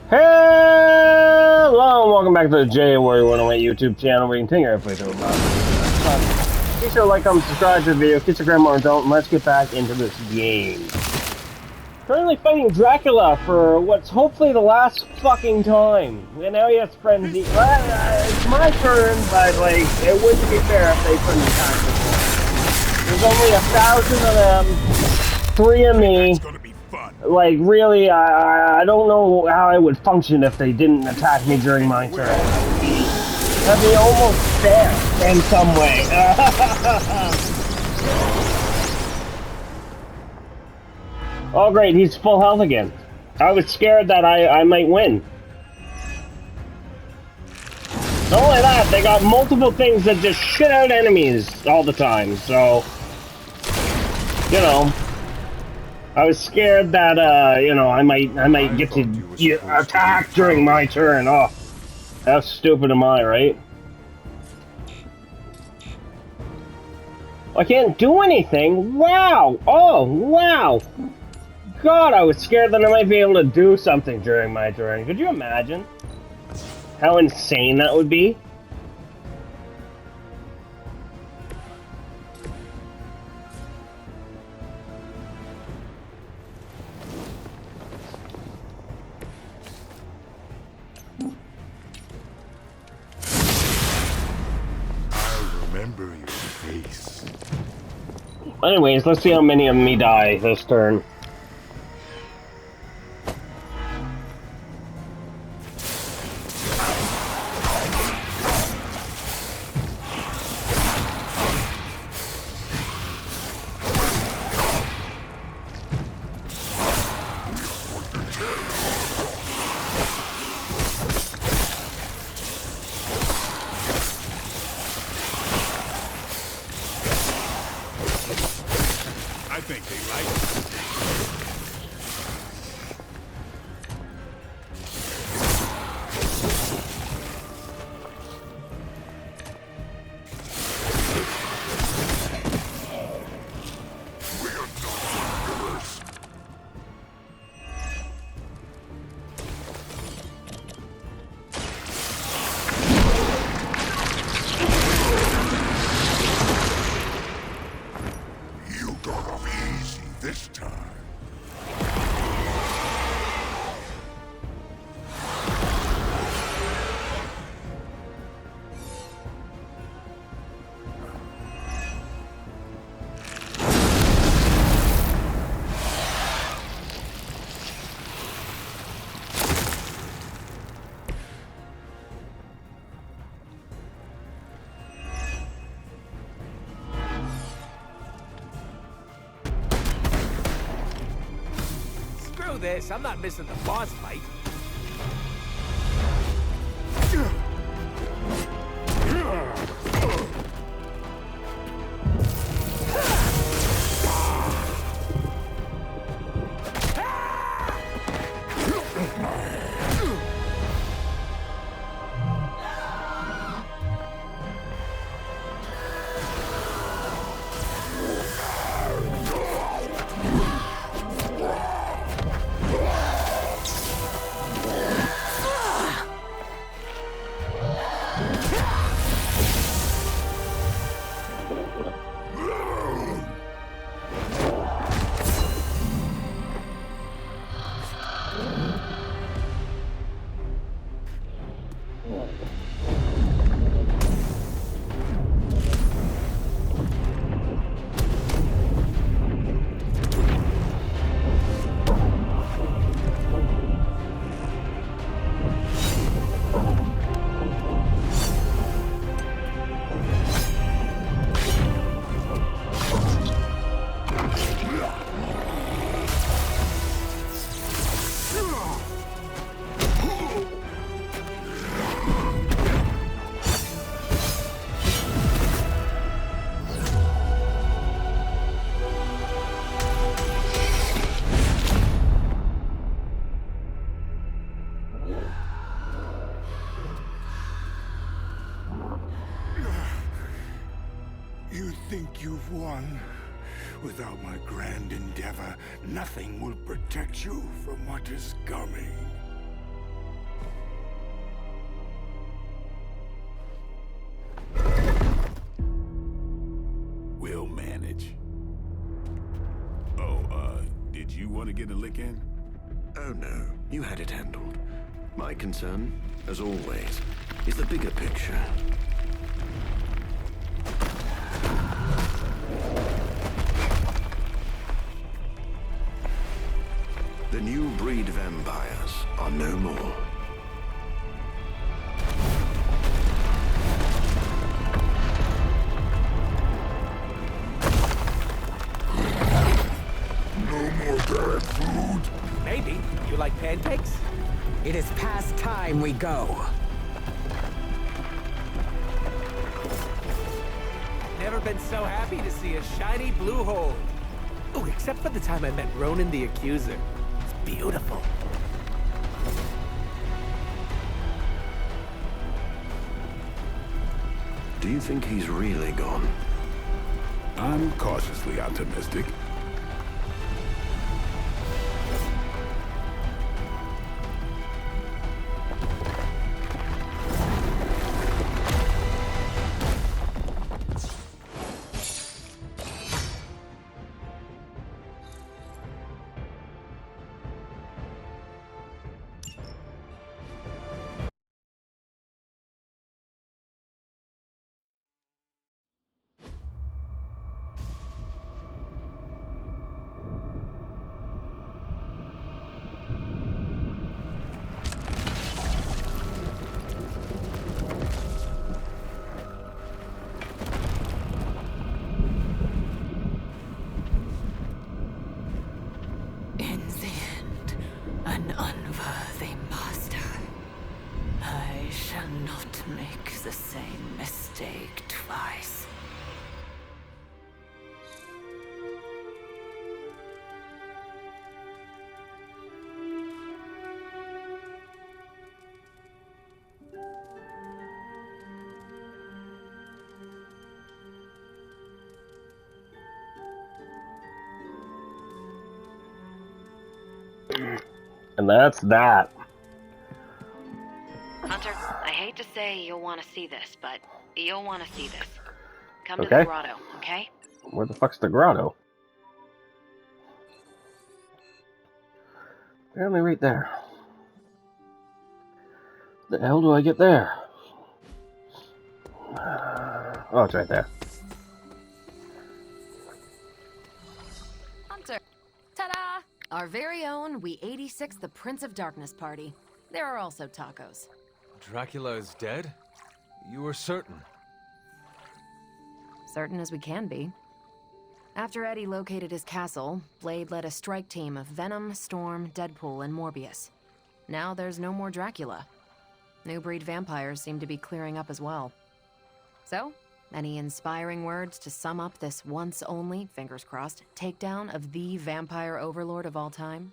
Hello and welcome back to the J Warrior 108 YouTube channel where you can continue our playthrough about Be sure to like, comment, subscribe to the video, kiss your grandma or don't, and let's get back into this game. Currently fighting Dracula for what's hopefully the last fucking time. And now he has frenzy. It's my turn, but like, it wouldn't be fair if they couldn't attack me. There's only 1,000 of them, 3 of me. Like, really, I don't know how I would function if they didn't attack me during my turn. That'd be almost fair in some way. Oh great, he's full health again. I was scared that I might win. Not only that, they got multiple things that just shit out enemies all the time, so... You know... I was scared that, you know, I might get to attack during my turn. Oh, how stupid am I, right? I can't do anything? Wow! Oh, wow! God, I was scared that I might be able to do something during my turn. Could you imagine how insane that would be? Remember your face. Anyways, let's see how many of me die this turn. I think they like it. This time. Screw this, I'm not missing the boss fight. You think you've won? Without my grand endeavor, nothing will protect you from what is coming. want to get a lick in? Oh no, you had it handled. My concern, as always, is the bigger picture. The new breed vampires are no more. No more bad food. Maybe. You like pancakes? It is past time we go. Never been so happy to see a shiny blue hole. Oh, except for the time I met Ronan the Accuser. It's beautiful. Do you think he's really gone? I'm cautiously optimistic. In the end, an unworthy master. I shall not make the same mistake twice. And that's that. Hunter, I hate to say you'll want to see this, but you'll want to see this. Come to Okay. the grotto, okay? Where the fuck's the grotto? Apparently right there. The hell do I get there? Oh, it's right there. Hunter! Ta-da! Our very own We-86 the Prince of Darkness party. There are also tacos. Dracula is dead? You were certain. Certain as we can be. After Eddie located his castle, Blade led a strike team of Venom, Storm, Deadpool, and Morbius. Now there's no more Dracula. New breed vampires seem to be clearing up as well. So, any inspiring words to sum up this once only, fingers crossed, takedown of the vampire overlord of all time?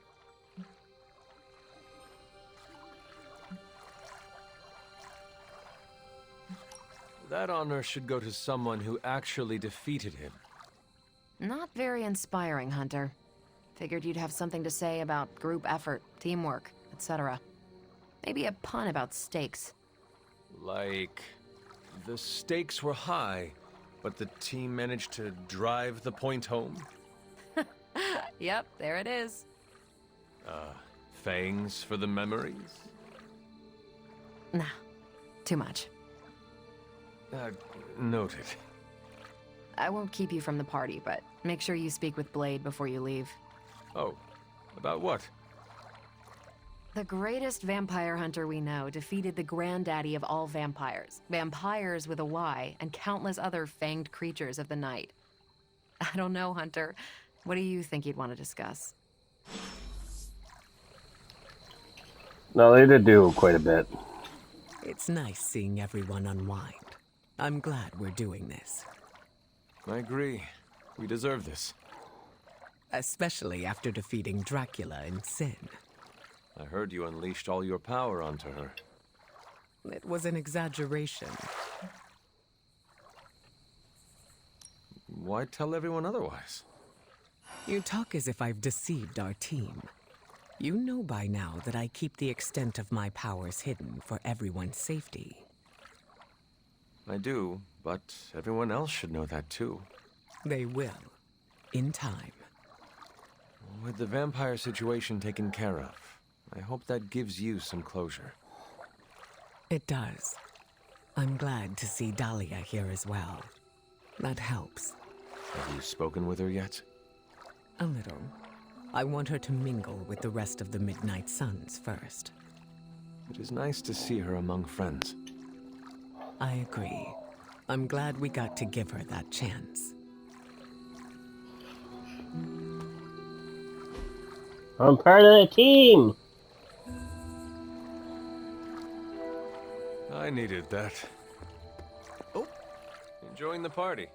That honor should go to someone who actually defeated him. Not very inspiring, Hunter. Figured you'd have something to say about group effort, teamwork, etc. Maybe a pun about stakes. Like, the stakes were high, but the team managed to drive the point home? Yep, there it is. Fangs for the memories? Nah, too much. Noted. I won't keep you from the party, but make sure you speak with Blade before you leave. Oh, about what? The greatest vampire hunter we know defeated the granddaddy of all vampires. Vampires with a Y, and countless other fanged creatures of the night. I don't know, Hunter. What do you think you'd want to discuss? No, they did do quite a bit. It's nice seeing everyone unwind. I'm glad we're doing this. I agree. We deserve this. Especially after defeating Dracula in Sin. I heard you unleashed all your power onto her. It was an exaggeration. Why tell everyone otherwise? You talk as if I've deceived our team. You know by now that I keep the extent of my powers hidden for everyone's safety. I do, but everyone else should know that too. They will. In time. With the vampire situation taken care of, I hope that gives you some closure. It does. I'm glad to see Dahlia here as well. That helps. Have you spoken with her yet? A little. I want her to mingle with the rest of the Midnight Suns first. It is nice to see her among friends. I agree. I'm glad we got to give her that chance. I'm part of the team! I needed that. Oh. Enjoying the party?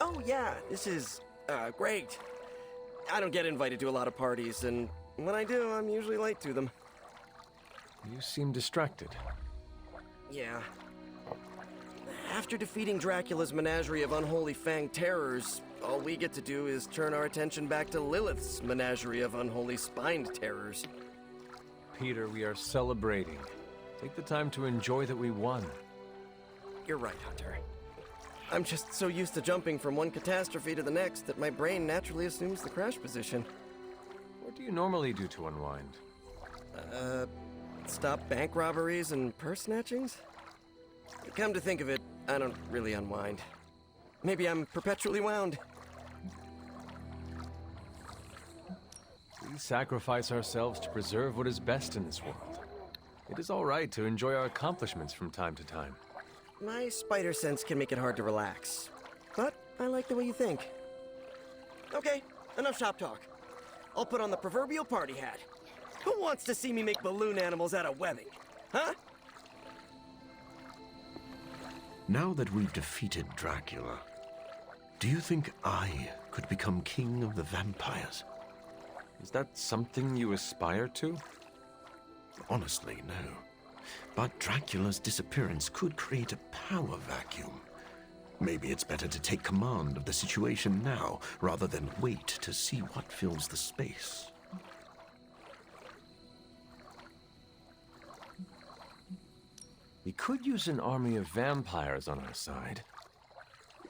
Oh, yeah, this is, great. I don't get invited to a lot of parties, and when I do, I'm usually late to them. You seem distracted. Yeah. After defeating Dracula's menagerie of unholy fanged terrors, all we get to do is turn our attention back to Lilith's menagerie of unholy spined terrors. Peter, we are celebrating. Take the time to enjoy that we won. You're right, Hunter. I'm just so used to jumping from one catastrophe to the next that my brain naturally assumes the crash position. What do you normally do to unwind? Stop bank robberies and purse snatchings? Come to think of it, I don't really unwind. Maybe I'm perpetually wound. We sacrifice ourselves to preserve what is best in this world. It is all right to enjoy our accomplishments from time to time. My spider sense can make it hard to relax. But I like the way you think. Okay, enough shop talk. I'll put on the proverbial party hat. Who wants to see me make balloon animals out of webbing? Huh? Now that we've defeated Dracula, do you think I could become king of the vampires? Is that something you aspire to? Honestly, no. But Dracula's disappearance could create a power vacuum. Maybe it's better to take command of the situation now, rather than wait to see what fills the space. We could use an army of vampires on our side.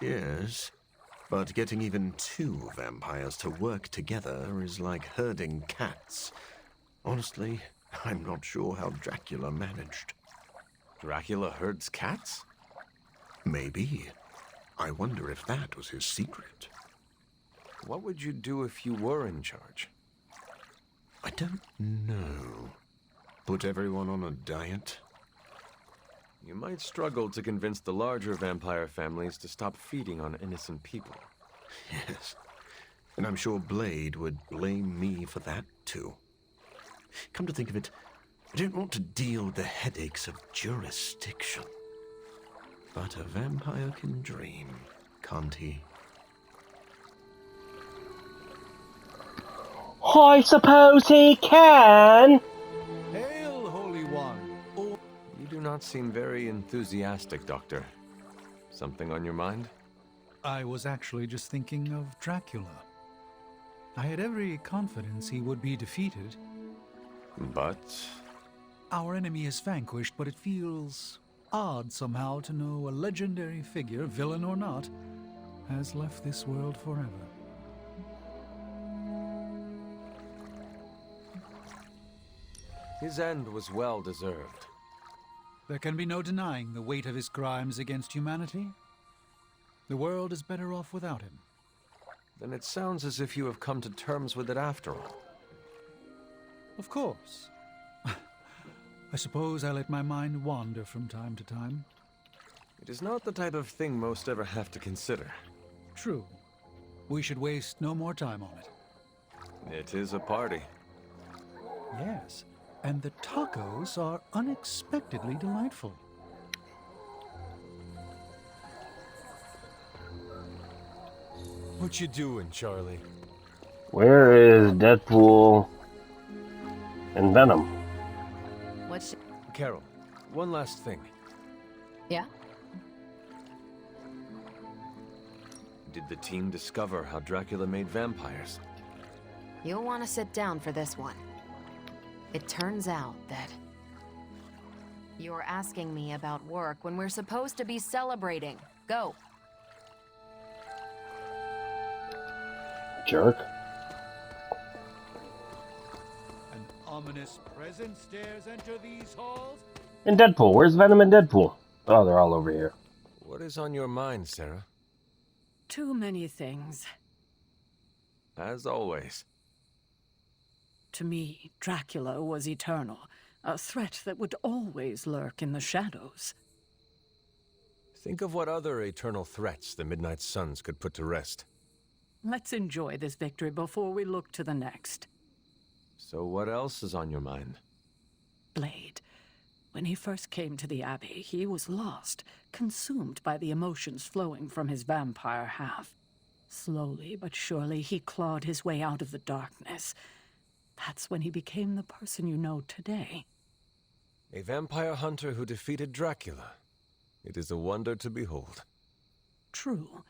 Yes, but getting even 2 vampires to work together is like herding cats. Honestly, I'm not sure how Dracula managed. Dracula herds cats? Maybe. I wonder if that was his secret. What would you do if you were in charge? I don't know. Put everyone on a diet? You might struggle to convince the larger vampire families to stop feeding on innocent people. Yes. And I'm sure Blade would blame me for that, too. Come to think of it, I don't want to deal with the headaches of jurisdiction. But a vampire can dream, can't he? I suppose he can! Hail, Holy One! You do not seem very enthusiastic, Doctor. Something on your mind? I was actually just thinking of Dracula. I had every confidence he would be defeated. But... Our enemy is vanquished, but it feels odd somehow to know a legendary figure, villain or not, has left this world forever. His end was well deserved. There can be no denying the weight of his crimes against humanity. The world is better off without him. Then it sounds as if you have come to terms with it after all. Of course. I suppose I let my mind wander from time to time. It is not the type of thing most ever have to consider. True. We should waste no more time on it. It is a party. Yes, and the tacos are unexpectedly delightful. What you doing, Charlie? Where is Deadpool and Venom? What's... Carol, one last thing. Yeah? Did the team discover how Dracula made vampires? You'll want to sit down for this one. It turns out that... You're asking me about work when we're supposed to be celebrating. Go. Jerk. ominous presence dares enter these halls? And Deadpool. Where's Venom and Deadpool? Oh, they're all over here. What is on your mind, Sarah? Too many things. As always. To me, Dracula was eternal, a threat that would always lurk in the shadows. Think of what other eternal threats the Midnight Suns could put to rest. Let's enjoy this victory before we look to the next. So what else is on your mind? Blade. When he first came to the Abbey, he was lost, consumed by the emotions flowing from his vampire half. Slowly but surely, he clawed his way out of the darkness. That's when he became the person you know today. A vampire hunter who defeated Dracula. It is a wonder to behold. True,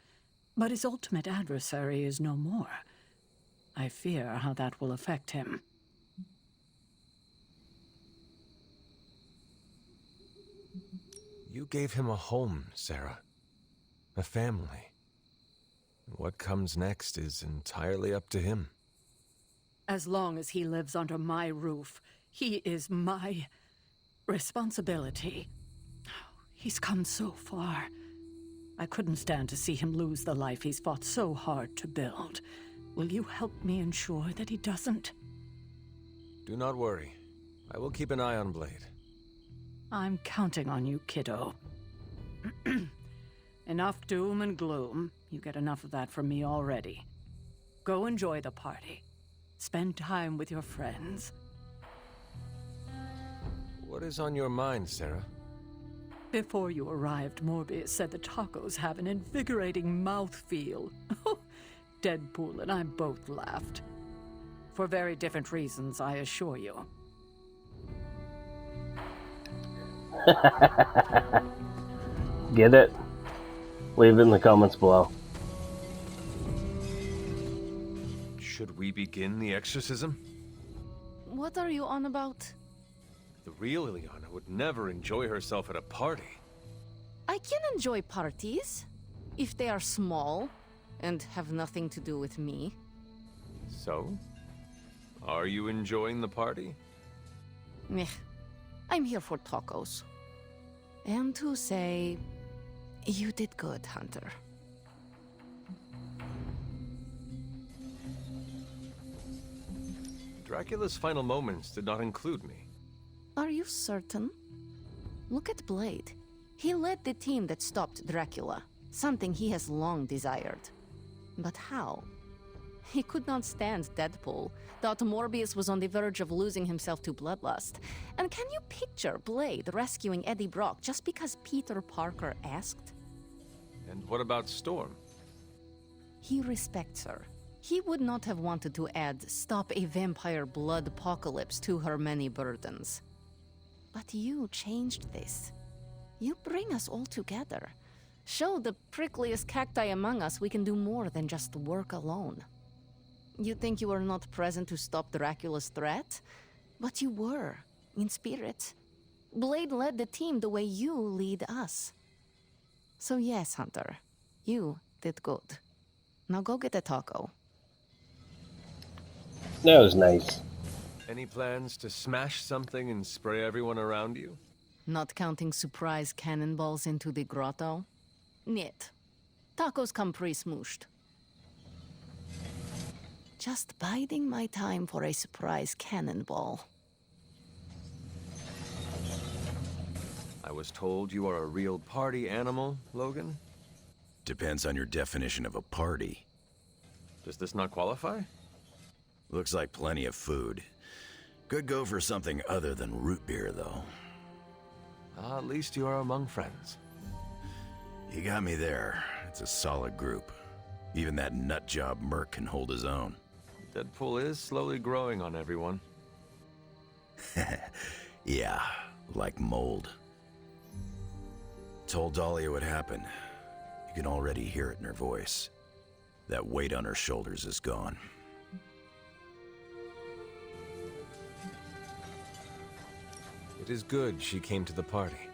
but his ultimate adversary is no more. I fear how that will affect him. You gave him a home, Sarah. A family. What comes next is entirely up to him. As long as he lives under my roof, he is my responsibility. He's come so far. I couldn't stand to see him lose the life he's fought so hard to build. Will you help me ensure that he doesn't? Do not worry. I will keep an eye on Blade. I'm counting on you, kiddo. Enough doom and gloom. You get enough of that from me already. Go enjoy the party. Spend time with your friends. What is on your mind, Sarah? Before you arrived, Morbius said the tacos have an invigorating mouthfeel. Deadpool and I both laughed. For very different reasons, I assure you. Get it? Leave it in the comments below. Should we begin the exorcism? What are you on about? The real Ileana would never enjoy herself at a party. I can enjoy parties, if they are small and have nothing to do with me. So? Are you enjoying the party? Meh. I'm here for tacos. And to say, you did good, Hunter. Dracula's final moments did not include me. Are you certain? Look at Blade. He led the team that stopped Dracula, something he has long desired. But how? He could not stand Deadpool, thought Morbius was on the verge of losing himself to bloodlust. And can you picture Blade rescuing Eddie Brock just because Peter Parker asked? And what about Storm? He respects her. He would not have wanted to add "stop a vampire blood apocalypse" to her many burdens. But you changed this. You bring us all together. Show the prickliest cacti among us we can do more than just work alone. You think you were not present to stop Dracula's threat? But you were, in spirit. Blade led the team the way you lead us. So yes, Hunter, you did good. Now go get a taco. That was nice. Any plans to smash something and spray everyone around you? Not counting surprise cannonballs into the grotto? Niet. Tacos come pre-smooshed. Just biding my time for a surprise cannonball. I was told you are a real party animal, Logan. Depends on your definition of a party. Does this not qualify? Looks like plenty of food. Could go for something other than root beer, though. At least you are among friends. You got me there. It's a solid group. Even that nutjob Merc can hold his own. Deadpool is slowly growing on everyone. Yeah, like mold. Told Dahlia what happened. You can already hear it in her voice. That weight on her shoulders is gone. It is good she came to the party.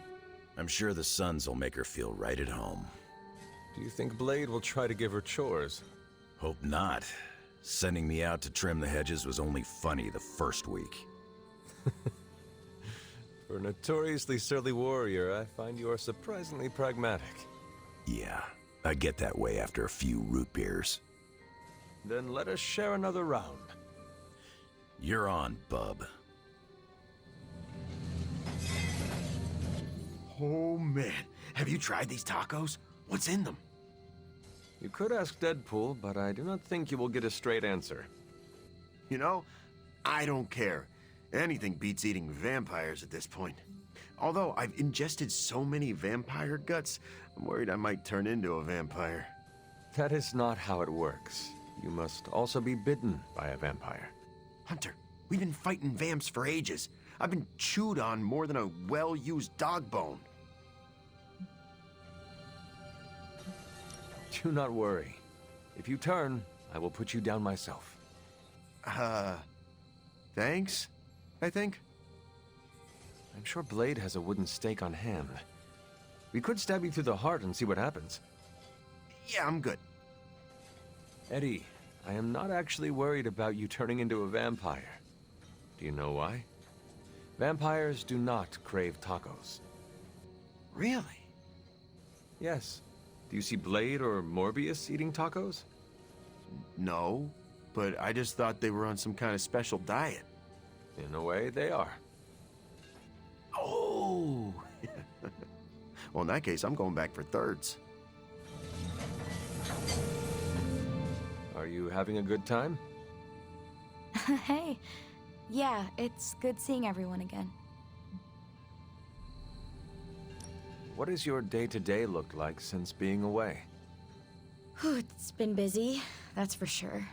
I'm sure the Suns will make her feel right at home. Do you think Blade will try to give her chores? Hope not. Sending me out to trim the hedges was only funny the first week. For a notoriously surly warrior, I find you are surprisingly pragmatic. Yeah, I get that way after a few root beers. Then let us share another round. You're on, bub. Oh man, have you tried these tacos? What's in them? You could ask Deadpool, but I do not think you will get a straight answer. You know, I don't care. Anything beats eating vampires at this point. Although I've ingested so many vampire guts, I'm worried I might turn into a vampire. That is not how it works. You must also be bitten by a vampire. Hunter, we've been fighting vamps for ages. I've been chewed on more than a well-used dog bone. Do not worry. If you turn, I will put you down myself. Thanks, I think. I'm sure Blade has a wooden stake on hand. We could stab you through the heart and see what happens. Yeah, I'm good. Eddie, I am not actually worried about you turning into a vampire. Do you know why? Vampires do not crave tacos. Really? Yes. Do you see Blade or Morbius eating tacos? No, but I just thought they were on some kind of special diet. In a way, they are. Oh! Well, in that case, I'm going back for thirds. Are you having a good time? Hey. Yeah, it's good seeing everyone again. What does your day-to-day look like since being away? It's been busy, that's for sure.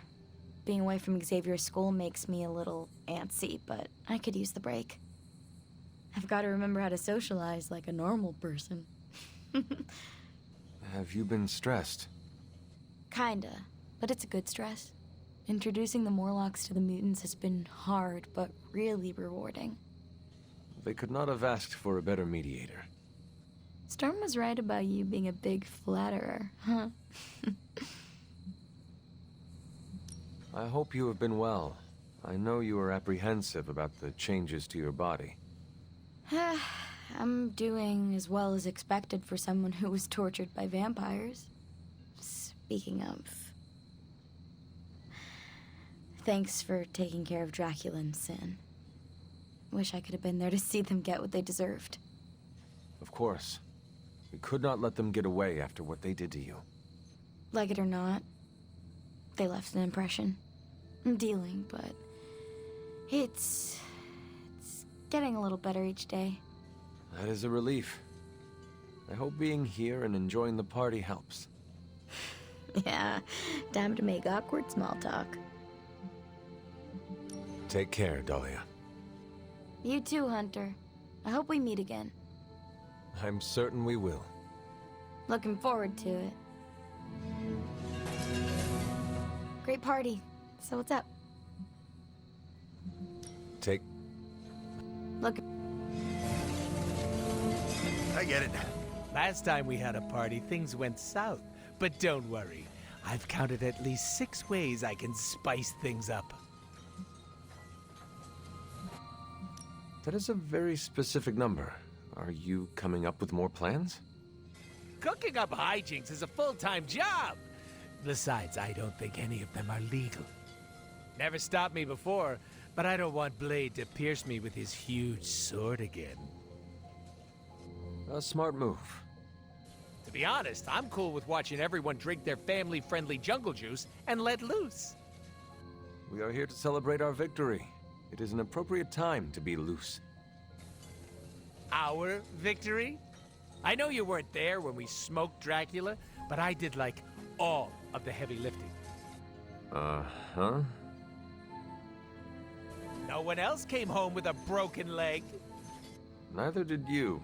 Being away from Xavier's school makes me a little antsy, but I could use the break. I've got to remember how to socialize like a normal person. Have you been stressed? Kinda, but it's a good stress. Introducing the Morlocks to the mutants has been hard, but really rewarding. They could not have asked for a better mediator. Storm was right about you being a big flatterer, huh? I hope you have been well. I know you are apprehensive about the changes to your body. I'm doing as well as expected for someone who was tortured by vampires. Speaking of... Thanks for taking care of Dracula and Sin. Wish I could have been there to see them get what they deserved. Of course. We could not let them get away after what they did to you. Like it or not, they left an impression. I'm dealing, but... It's getting a little better each day. That is a relief. I hope being here and enjoying the party helps. Yeah, time to make awkward small talk. Take care, Dahlia. You too, Hunter. I hope we meet again. I'm certain we will. Looking forward to it. Great party. So what's up? Take... Look... I get it. Last time we had a party, things went south. But don't worry. I've counted at least 6 ways I can spice things up. That is a very specific number. Are you coming up with more plans? Cooking up hijinks is a full-time job. Besides, I don't think any of them are legal. Never stopped me before, but I don't want Blade to pierce me with his huge sword again. A smart move. To be honest, I'm cool with watching everyone drink their family-friendly jungle juice and let loose. We are here to celebrate our victory. It is an appropriate time to be loose. Our victory? I know you weren't there when we smoked Dracula, but I did, like, all of the heavy lifting. Uh-huh. No one else came home with a broken leg. Neither did you.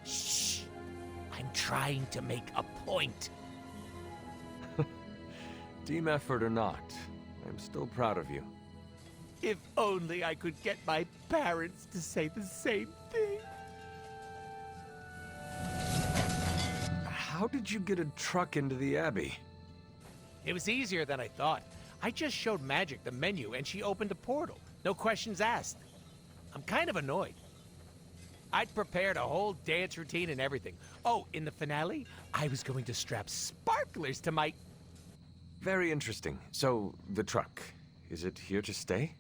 Shh! I'm trying to make a point. Team effort or not, I'm still proud of you. If only I could get my parents to say the same thing. How did you get a truck into the Abbey? It was easier than I thought. I just showed Magic the menu and she opened a portal. No questions asked. I'm kind of annoyed. I'd prepared a whole dance routine and everything. Oh, in the finale, I was going to strap sparklers to my... Very interesting. So, the truck, is it here to stay?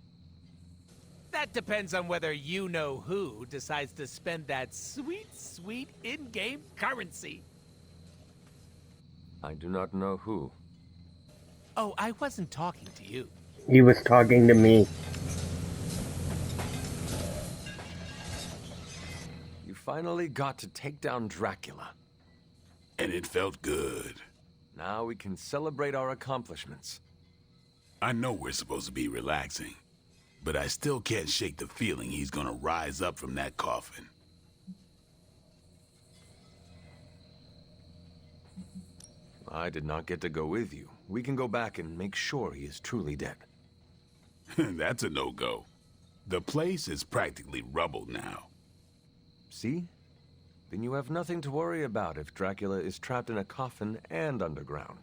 That depends on whether you-know-who decides to spend that sweet, sweet in-game currency. I do not know who. Oh, I wasn't talking to you. He was talking to me. You finally got to take down Dracula. And it felt good. Now we can celebrate our accomplishments. I know we're supposed to be relaxing, but I still can't shake the feeling he's gonna rise up from that coffin. I did not get to go with you. We can go back and make sure he is truly dead. That's a no-go. The place is practically rubble now. See? Then you have nothing to worry about if Dracula is trapped in a coffin and underground.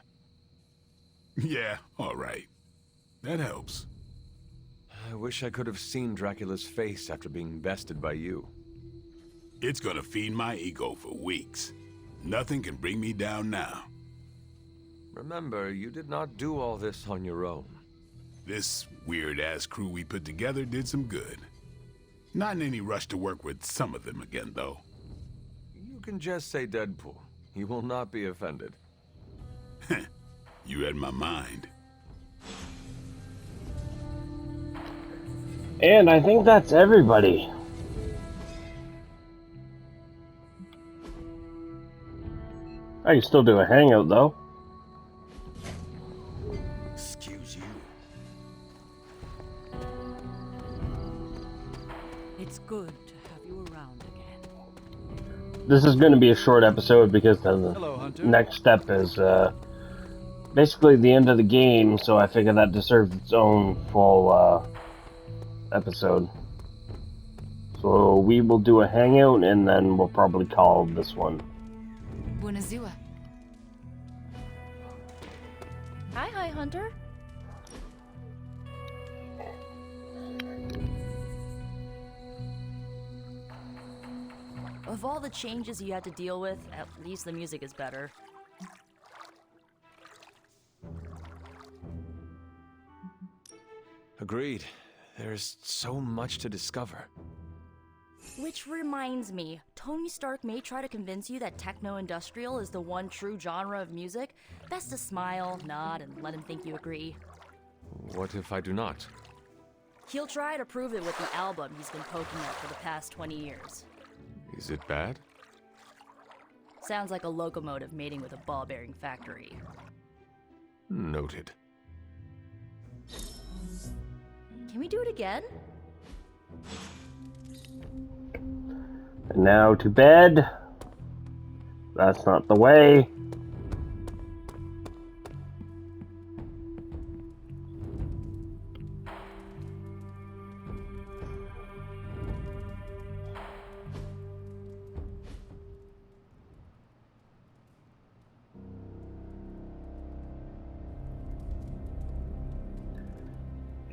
Yeah, all right. That helps. I wish I could have seen Dracula's face after being bested by you. It's gonna feed my ego for weeks. Nothing can bring me down now. Remember, you did not do all this on your own. This weird-ass crew we put together did some good. Not in any rush to work with some of them again, though. You can just say Deadpool. He will not be offended. You had my mind. And I think that's everybody. I can still do a hangout, though. Excuse you. It's good to have you around again. This is going to be a short episode because the Hello, Hunter. next step is basically the end of the game, so I figure that deserves its own full episode. So we will do a hangout and then we'll probably call this one. Buonazua. Hi, Hunter. Of all the changes you had to deal with, at least the music is better. Agreed. There's so much to discover. Which reminds me, Tony Stark may try to convince you that techno-industrial is the one true genre of music. Best to smile, nod, and let him think you agree. What if I do not? He'll try to prove it with the album he's been poking at for the past 20 years. Is it bad? Sounds like a locomotive mating with a ball-bearing factory. Noted. Can we do it again? And now to bed. That's not the way.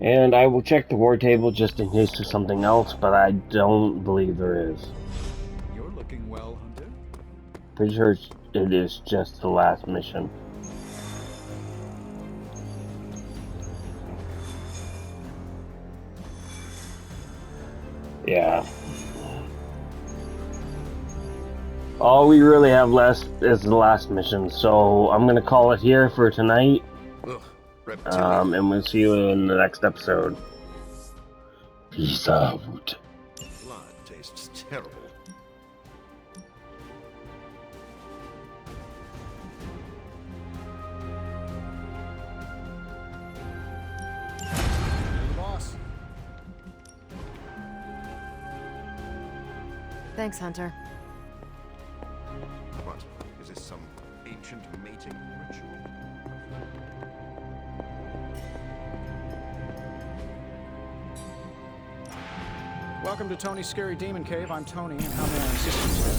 And I will check the war table just in case there's something else, but I don't believe there is. You're looking well, Hunter. Pretty sure it is just the last mission. Yeah. All we really have left is the last mission, so I'm gonna call it here for tonight. And we'll see you in the next episode. Peace out. Blood tastes terrible. Boss. Thanks, Hunter. What? Is this some ancient mating ritual? Welcome to Tony's Scary Demon Cave. I'm Tony, and how may I assist you today?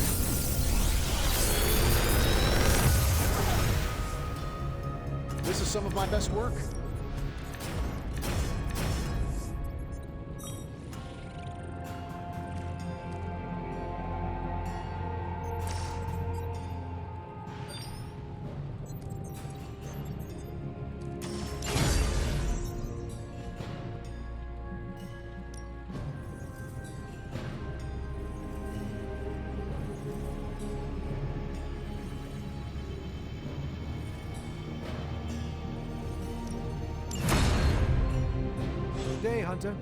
This is some of my best work. Hunter?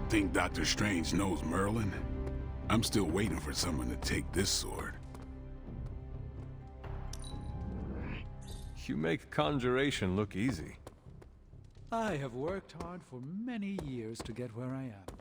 Think Dr. Strange knows Merlin? I'm still waiting for someone to take this sword. You make conjuration look easy. I have worked hard for many years to get where I am.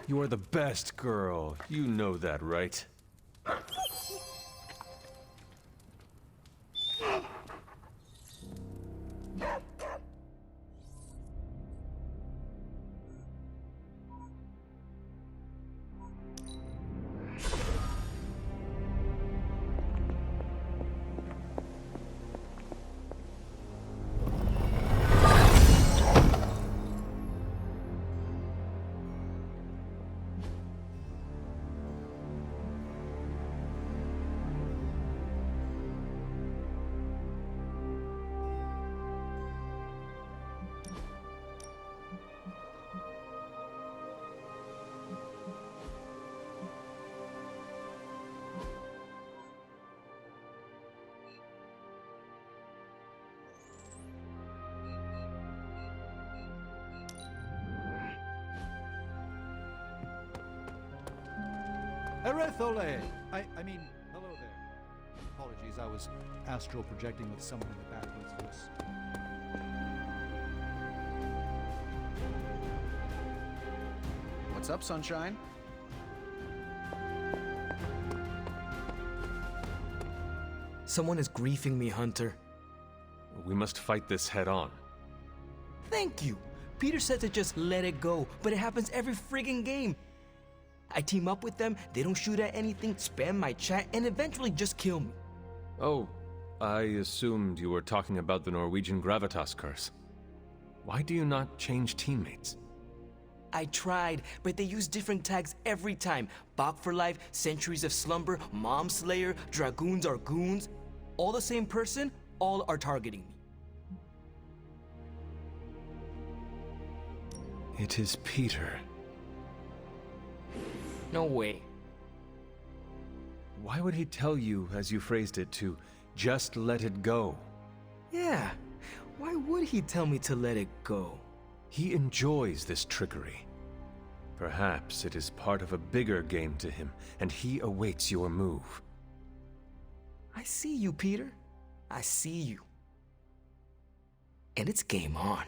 You are the best girl. You know that, right? Erethole! I mean, hello there. Apologies, I was astral projecting with someone in the backwoods house. What's up, Sunshine? Someone is griefing me, Hunter. We must fight this head on. Thank you! Peter said to just let it go, but it happens every friggin' game. I team up with them, they don't shoot at anything, spam my chat, and eventually just kill me. Oh, I assumed you were talking about the Norwegian Gravitas curse. Why do you not change teammates? I tried, but they use different tags every time. Bach for Life, Centuries of Slumber, Mom Slayer, Dragoons are goons. All the same person, all are targeting me. It is Peter. No way. Why would he tell you, as you phrased it, to just let it go? Yeah, why would he tell me to let it go? He enjoys this trickery. Perhaps it is part of a bigger game to him, and he awaits your move. I see you, Peter. I see you. And it's game on.